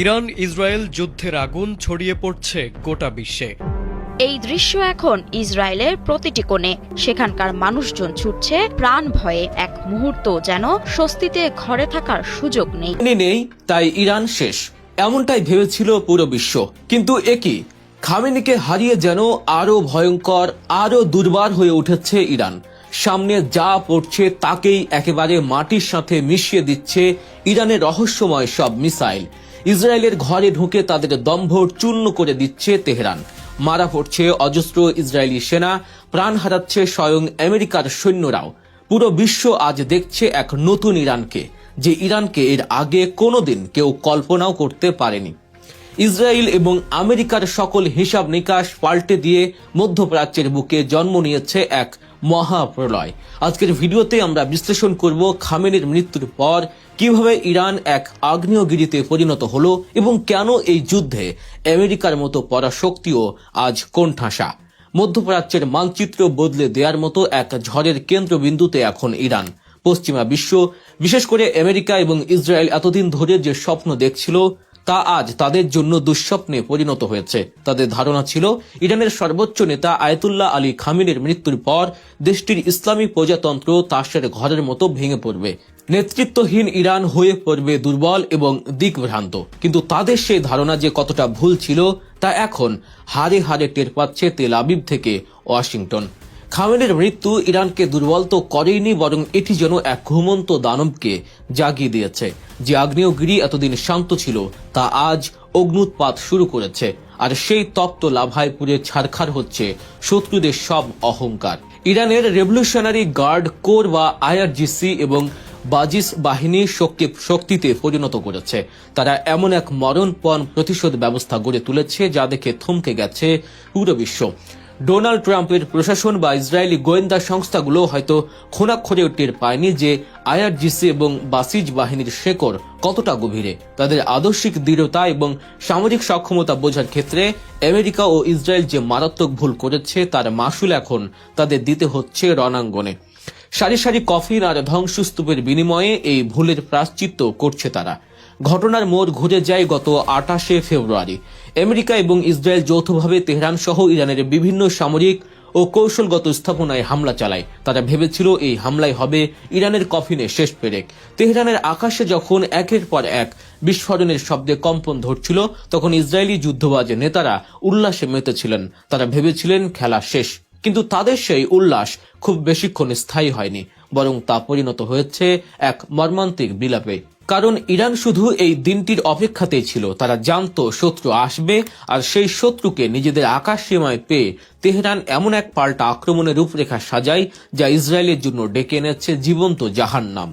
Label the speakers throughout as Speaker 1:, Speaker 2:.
Speaker 1: Iran Israel যুদ্ধের আগুন ছড়িয়ে পড়ছে গোটা বিশ্বে।
Speaker 2: এই দৃশ্য এখন ইসরায়েলের প্রতিটি কোণে। সেখানকার মানুষজন ছুটছে প্রাণ ভয়ে, এক মুহূর্ত যেন স্বস্তিতে ঘরে থাকার সুযোগ নেই।
Speaker 3: নেই তাই ইরান শেষ, এমনটাই ভেবেছিল পুরো বিশ্ব। কিন্তু একই খামেনিকে হারিয়ে যেন আরো ভয়ঙ্কর, আরো দুর্বার হয়ে উঠেছে ইরান। সামনে যা পড়ছে তাকেই একেবারে মাটির সাথে মিশিয়ে দিচ্ছে ইরানের রহস্যময় সব মিসাইল। ইসরায়েলের ঘরে ঢুকে তাদের দম্ভ চূর্ণ করে দিচ্ছে তেহরান। মারা পড়ছে অজস্র ইসরায়েলি সেনা, প্রাণ হারাচ্ছে স্বয়ং আমেরিকার সৈন্যরাও। পুরো বিশ্ব আজ দেখছে এক নতুন ইরানকে, যে ইরানকে এর আগে কোনোদিন কেউ কল্পনাও করতে পারেনি। ইসরায়েল এবং আমেরিকার সকল হিসাব নিকাশ পাল্টে দিয়ে মধ্যপ্রাচ্যের বুকে জন্ম নিয়েছে এক মহাপ্রলয়। আজকের ভিডিওতে আমরা বিশ্লেষণ করব খামেনির মৃত্যুর পর কিভাবে ইরান এক আগ্নেয়গিরিতে পরিণত হলো এবং কেন এই যুদ্ধে আমেরিকার মতো পরাশক্তিও আজ কোণঠাসা। মধ্যপ্রাচ্যের মানচিত্র বদলে দেওয়ার মতো এক ঝড়ের কেন্দ্রবিন্দুতে এখন ইরান। পশ্চিমা বিশ্ব, বিশেষ করে আমেরিকা এবং ইসরায়েল এতদিন ধরে যে স্বপ্ন দেখছিল তা আজ তাদের জন্য দুঃস্বপ্নে পরিণত হয়েছে। তাদের ধারণা ছিল ইরানের সর্বোচ্চ নেতা আয়াতুল্লাহ আলী খামেনির মৃত্যুর পর দেশটির ইসলামী প্রজাতন্ত্র তাসের ঘরের মতো ভেঙে পড়বে, নেতৃত্বহীন ইরান হয়ে পড়বে দুর্বল এবং দিকভ্রান্ত। কিন্তু তাদের সেই ধারণা যে কতটা ভুল ছিল তা এখন হাড়ে হাড়ে টের পাচ্ছে তেল আবিব থেকে ওয়াশিংটন। খামেনির মৃত্যু ইরানকে দুর্বল তো করেইনি, বরং এটি যেন এক ঘুমন্ত দানবকে জাগিয়ে দিয়েছে। যে আগ্নেয়গিরি এতদিন শান্ত ছিল তা আজ অগ্নুৎপাত শুরু করেছে, আর সেই তপ্ত লাভায় পুড়ে ছারখার হচ্ছে শত্রুদের সব অহংকার। ইরানের রেভলিউশনারি গার্ড কোর বা আইআরজিসি এবং বাজিস বাহিনী শক্তিতে পরিণত করেছে। তারা এমন এক মরণপণ প্রতিশোধ ব্যবস্থা গড়ে তুলেছে যা দেখে থমকে গেছে পুরো বিশ্ব। ডোনাল্ড ট্রাম্পের প্রশাসন বা ইসরায়েলি গোয়েন্দা সংস্থাগুলো হয়তো খোনাক্ষরেও টের পায়নি যে আইআরজিসি এবং বাসিজ বাহিনীর শেকড় কতটা গভীরে। তাদের আদর্শিক দৃঢ়তা এবং সামরিক সক্ষমতা বোঝার ক্ষেত্রে আমেরিকা ও ইসরায়েল যে মারাত্মক ভুল করেছে তার মাসুল এখন তাদের দিতে হচ্ছে রণাঙ্গনে। সারি সারি কফিন আর ধ্বংসস্তূপের বিনিময়ে এই ভুলের প্রায়শ্চিত্ত করছে তারা। ঘটনার মোড় ঘুরে যায় গত 28শে ফেব্রুয়ারি। আমেরিকা এবং ইসরায়েল যৌথভাবে তেহরান সহ ইরানের বিভিন্ন সামরিক ও কৌশলগত স্থাপনায় হামলা চালায়। তারা ভেবেছিল এই হামলায় হবে ইরানের কফিনে শেষ পেরেক। তেহরানের আকাশে যখন একের পর এক বিস্ফোরণের শব্দে কম্পন ধরছিল, তখন ইসরায়েলি যুদ্ধবাজ নেতারা উল্লাসে মেতেছিলেন। তারা ভেবেছিলেন খেলা শেষ, কিন্তু তাদের সেই উল্লাস খুব বেশিক্ষণ স্থায়ী হয়নি, বরং তা পরিণত হয়েছে এক মর্মান্তিক বিলাপে। কারণ ইরান শুধু এই দিনটির অপেক্ষাতেই ছিল। তারা জানতো শত্রু আসবে, আর সেই শত্রুকে নিজেদের আকাশ সীমায় পেয়ে তেহরান এমন এক পাল্টা আক্রমণের রূপরেখা সাজায় যা ইসরায়েলের জন্য ডেকে এনেছে জীবন্ত জাহান্নাম।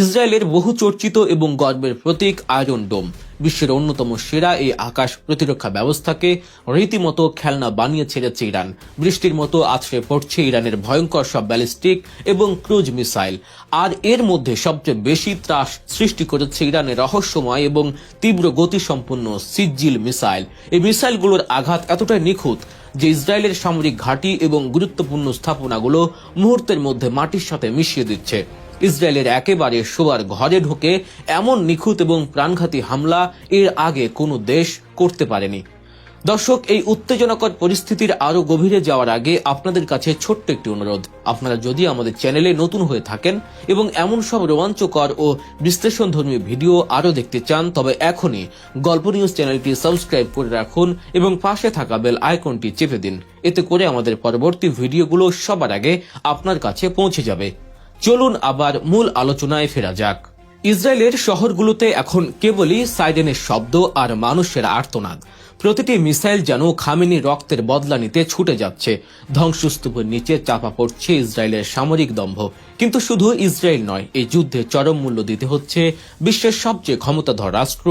Speaker 3: ইসরায়েলের বহু চর্চিত এবং গর্বের প্রতীক আয়রন ডোম, বিশ্বের অন্যতম সেরা এই আকাশ প্রতিরক্ষা ব্যবস্থাকে রীতিমতো খেলনা বানিয়ে ছেড়েছে ইরান। বৃষ্টির মতো আছড়ে পড়ছে ইরানের ভয়ঙ্কর সব ব্যালিস্টিক এবং ক্রুজ মিসাইল। আর এর মধ্যে সবচেয়ে বেশি ত্রাস সৃষ্টি করেছে ইরানের রহস্যময় এবং তীব্র গতিসম্পন্ন সিজ্জিল মিসাইল। এই মিসাইলগুলোর আঘাত এতটাই নিখুঁত যে ইসরায়েলের সামরিক ঘাঁটি এবং গুরুত্বপূর্ণ স্থাপনাগুলো মুহূর্তের মধ্যে মাটির সাথে মিশিয়ে দিচ্ছে। ইসরায়েলের একেবারে শোবার ঘরে ঢুকে এমন নিখুঁত এবং প্রাণঘাতী হামলা এর আগে কোনো দেশ করতে পারেনি। দর্শক, এই উত্তেজনাকর পরিস্থিতির আরো গভীরে যাওয়ার আগে আপনাদের কাছে ছোট্ট একটি অনুরোধ। আপনারা যদি আমাদের চ্যানেলে নতুন হয়ে থাকেন এবং এমন সব রোমাঞ্চকর ও বিশ্লেষণধর্মী ভিডিও আরো দেখতে চান, তবে এখনই গল্প নিউজ চ্যানেলটি সাবস্ক্রাইব করে রাখুন এবং পাশে থাকা বেল আইকনটি চেপে দিন। এতে করে আমাদের পরবর্তী ভিডিওগুলো সবার আগে আপনার কাছে পৌঁছে যাবে। চলুন আবার মূল আলোচনায় ফেরা যাক। ইসরায়েলের শহরগুলোতে এখন কেবলই সাইরেনের শব্দ আর মানুষের আর্তনাদ। প্রতিটি মিসাইল যেন খামেনির রক্তের বদলা নিতে ছুটে যাচ্ছে। ধ্বংসস্তূপের নিচে চাপা পড়ছে ইসরায়েলের সামরিক দম্ভ। কিন্তু শুধু ইসরায়েল নয়, এই যুদ্ধে চরম মূল্য দিতে হচ্ছে বিশ্বের সবচেয়ে ক্ষমতাধর রাষ্ট্র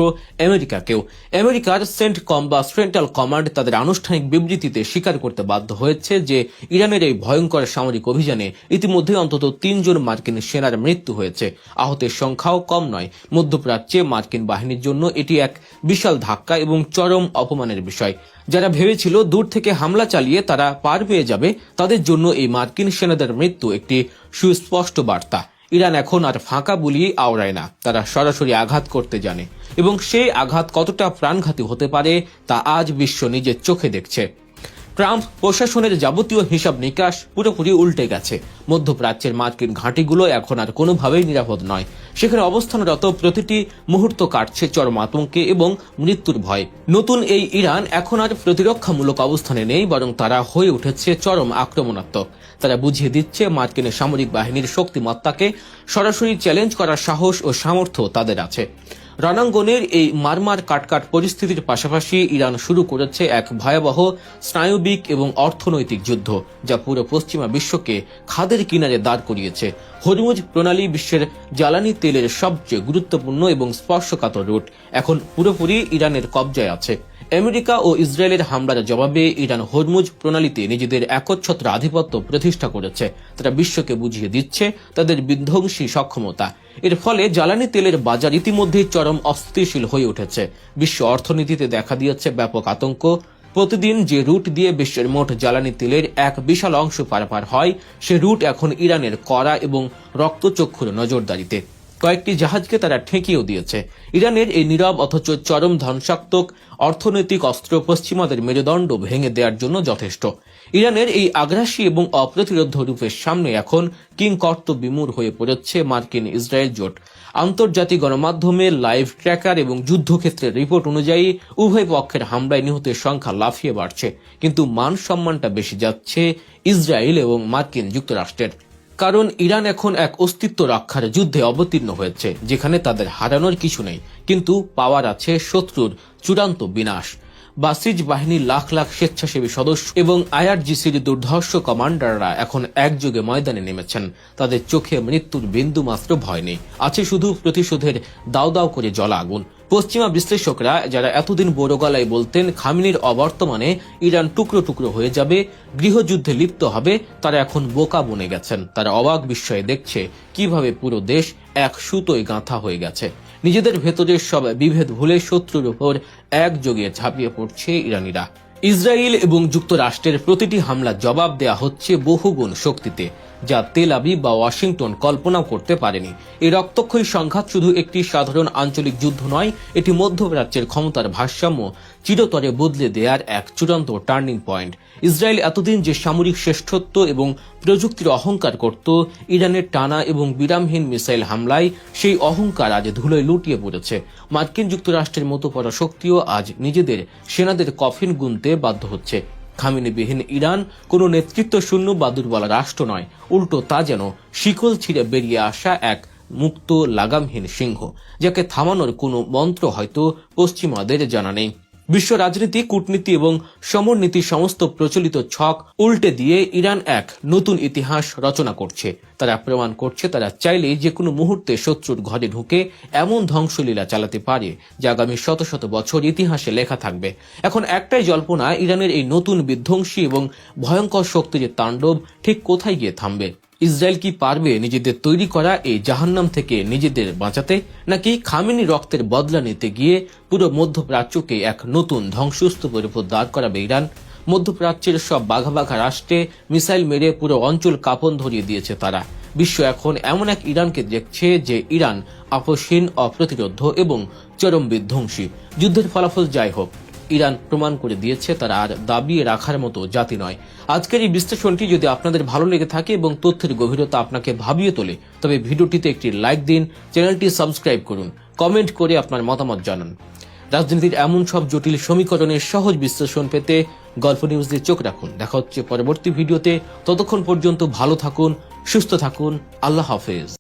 Speaker 3: আমেরিকাকেও। আমেরিকার সেন্ট্রাল কমান্ড তাদের আনুষ্ঠানিক বিবৃতিতে স্বীকার করতে বাধ্য হয়েছে যে ইরানের এই ভয়ঙ্কর সামরিক অভিযানে ইতিমধ্যে অন্তত 3 জন মার্কিন সেনার মৃত্যু হয়েছে। আহতের সংখ্যাও কম নয়। মধ্যপ্রাচ্যে মার্কিন বাহিনীর জন্য এটি এক বিশাল ধাক্কা এবং চরম অপমানের বিষয়। যারা ভেবেছিল দূর থেকে হামলা চালিয়ে তারা পার পেয়ে যাবে, তাদের জন্য এই মার্কিন সেনাদের মৃত্যু একটি সুস্পষ্ট বার্তা। ইরান এখন আর ফাঁকা বুলি আওড়ায় না, তারা সরাসরি আঘাত করতে জানে এবং সেই আঘাত কতটা প্রাণঘাতী হতে পারে তা আজ বিশ্ব নিজের চোখে দেখছে। ট্রাম্প প্রশাসনের যাবতীয় হিসাব নিকাশ পুরোপুরি উল্টে গেছে। মধ্যপ্রাচ্যের মার্কিন ঘাঁটিগুলো এখন আর কোনোভাবেই নিরাপদ নয়। সেখানে অবস্থানরত প্রতিটি মুহূর্ত কাটছে চরম আতঙ্কে এবং মৃত্যুর ভয়। নতুন এই ইরান এখন আর প্রতিরক্ষামূলক অবস্থানে নেই, বরং তারা হয়ে উঠেছে চরম আক্রমণাত্মক। তারা বুঝিয়ে দিচ্ছে মার্কিন সামরিক বাহিনীর শক্তিমত্তাকে সরাসরি চ্যালেঞ্জ করার সাহস ও সামর্থ্য তাদের আছে। রণাঙ্গনের এই মারমার কাটকাট পরিস্থিতির পাশাপাশি ইরান শুরু করেছে এক ভয়াবহ স্নায়বিক এবং অর্থনৈতিক যুদ্ধ, যা পুরো পশ্চিমা বিশ্বকে খাদের কিনারে দাঁড় করিয়েছে। হরমুজ প্রণালী বিশ্বের জ্বালানি তেলের সবচেয়ে গুরুত্বপূর্ণ এবং স্পর্শকাতর রুট এখন পুরোপুরি ইরানের কবজায় আছে। আমেরিকা ও ইসরায়েলের হামলার জবাবে ইরান হরমুজ প্রণালীতে নিজেদের একচ্ছত্র আধিপত্য প্রতিষ্ঠা করেছে। তারা বিশ্বকে বুঝিয়ে দিচ্ছে তাদের বিধ্বংসী সক্ষমতা। এর ফলে জ্বালানি তেলের বাজার ইতিমধ্যেই চরম অস্থিতিশীল হয়ে উঠেছে। বিশ্ব অর্থনীতিতে দেখা দিয়েছে ব্যাপক আতঙ্ক। প্রতিদিন যে রুট দিয়ে বিশ্বের মোট জ্বালানি তেলের এক বিশাল অংশ পারাপার হয়, সে রুট এখন ইরানের কড়া এবং রক্তচক্ষুর নজরদারিতে। কয়েকটি জাহাজকে তারা ঠেকিয়েও দিয়েছে। ইরানের এই নীরব অথচ চরম ধ্বংসাত্মক অর্থনৈতিক অস্ত্র পশ্চিমাদের মেরুদণ্ড ভেঙে দেওয়ার জন্য যথেষ্ট। ইরানের এই আগ্রাসী এবং অপ্রতিরোধ রূপের সামনে এখন কিংকর্তব্যবিমূঢ় হয়ে পড়েছে মার্কিন ইসরায়েল জোট। আন্তর্জাতিক গণমাধ্যমে লাইভ ট্র্যাকার এবং যুদ্ধক্ষেত্রের রিপোর্ট অনুযায়ী উভয় পক্ষের হামলায় নিহতের সংখ্যা লাফিয়ে বাড়ছে, কিন্তু মান সম্মানটা বেশি যাচ্ছে ইসরায়েল এবং মার্কিন যুক্তরাষ্ট্রের। কারণ ইরান এখন এক অস্তিত্ব রক্ষার যুদ্ধে অবতীর্ণ হয়েছে, যেখানে তাদের হারানোর কিছু নেই, কিন্তু পাওয়ার আছে শত্রুর চূড়ান্ত বিনাশ। বাসিজ বাহিনীর লাখ লাখ স্বেচ্ছাসেবী সদস্য এবং আইআরজিসির দুর্ধর্ষ কমান্ডাররা এখন একযোগে ময়দানে নেমেছেন। তাদের চোখে মৃত্যুর বিন্দু মাত্র ভয় নেই, আছে শুধু প্রতিশোধের দাউ দাউ করে জ্বলা আগুন। পশ্চিমা বিশ্লেষকরা, যারা এতদিন বড় গলায় বলতেন খামেনির অবর্তমানে ইরান টুকরো টুকরো হয়ে যাবে, গৃহযুদ্ধে লিপ্ত হবে, তারা এখন বোকা বনে গেছেন। তারা অবাক বিস্ময়ে দেখছে কিভাবে পুরো দেশ এক সুতোয় গাঁথা হয়ে গেছে। নিজেদের ভেতরের সব বিভেদ ভুলে শত্রুর উপর একযোগে ঝাঁপিয়ে পড়ছে ইরানিরা। ইসরায়েল এবং যুক্তরাষ্ট্রের প্রতিটি হামলা জবাব দেয়া হচ্ছে বহুগুণ শক্তিতে, যা তেল আবিব বা ওয়াশিংটন কল্পনাও করতে পারেনি। এই রক্তক্ষয়ী সংঘাত শুধু একটি সাধারণ আঞ্চলিক যুদ্ধ নয়, এটি মধ্যপ্রাচ্যের ক্ষমতার ভারসাম্য চিরতরে বদলে দেওয়ার এক চূড়ান্ত টার্নিং পয়েন্ট। ইসরায়েল এতদিন যে সামরিক শ্রেষ্ঠত্ব এবং প্রযুক্তির অহংকার করত, ইরানের টানা এবং বিরামহীন মিসাইল হামলায় সেই অহংকার আজ ধুলোয় লুটিয়ে পড়েছে। মার্কিন যুক্তরাষ্ট্রের মতো পরাশক্তিও আজ নিজেদের সেনাদের কফিন গুনতে বাধ্য হচ্ছে। খামেনিবিহীন ইরান কোনো নেতৃত্ব শূন্য বা দুর্বল রাষ্ট্র নয়, উল্টো তা যেন শিকল ছিঁড়ে বেরিয়ে আসা এক মুক্ত লাগামহীন সিংহ, যাকে থামানোর কোনো মন্ত্র হয়তো পশ্চিমাদের জানা নেই। বিশ্ব রাজনীতি, কূটনীতি এবং সমরনীতি সমস্ত প্রচলিত ছক উল্টে দিয়ে ইরান এক নতুন ইতিহাস রচনা করছে। তারা প্রমাণ করছে তারা চাইলে যে কোনো মুহূর্তে শত্রুর ঘরে ঢুকে এমন ধ্বংসলীলা চালাতে পারে যা আগামী শত শত বছর ইতিহাসে লেখা থাকবে। এখন একটাই জল্পনা, ইরানের এই নতুন বিধ্বংসী এবং ভয়ঙ্কর শক্তির তাণ্ডব ঠিক কোথায় গিয়ে থামবে। ইসরায়েল কি পারবে নিজেদের তৈরি করা এই জাহান্নাম থেকে নিজেদের বাঁচাতে, নাকি খামেনি রক্তের বদলা নিতে গিয়ে পুরো মধ্যপ্রাচ্যকে এক নতুন ধ্বংসস্তূপের উপর দাঁড় করাবে ইরান? মধ্যপ্রাচ্যের সব বাঘা বাঘা রাষ্ট্রে মিসাইল মেরে পুরো অঞ্চল কাঁপন ধরিয়ে দিয়েছে তারা। বিশ্ব এখন এমন এক ইরানকে দেখছে যে ইরান আপসহীন, অপ্রতিরোধ এবং চরম বিধ্বংসী। যুদ্ধের ফলাফল যাই হোক, ইরান প্রমাণ করে দিয়েছে তারা আর দাবিয়ে রাখার মতো জাতি নয়। আজকের এই বিশ্লেষণটি যদি আপনাদের ভালো লেগে থাকে এবং তথ্যের গভীরতা আপনাকে ভাবিয়ে তোলে, তবে ভিডিওটিতে একটি লাইক দিন, চ্যানেলটি সাবস্ক্রাইব করুন, কমেন্ট করে আপনার মতামত জানান। রাজনীতির এমন সব জটিল সমীকরণের সহজ বিশ্লেষণ পেতে গল্প নিউজ দিয়ে চোখ রাখুন। দেখা হচ্ছে পরবর্তী ভিডিওতে। ততক্ষণ পর্যন্ত ভালো থাকুন, সুস্থ থাকুন। আল্লাহ হাফেজ।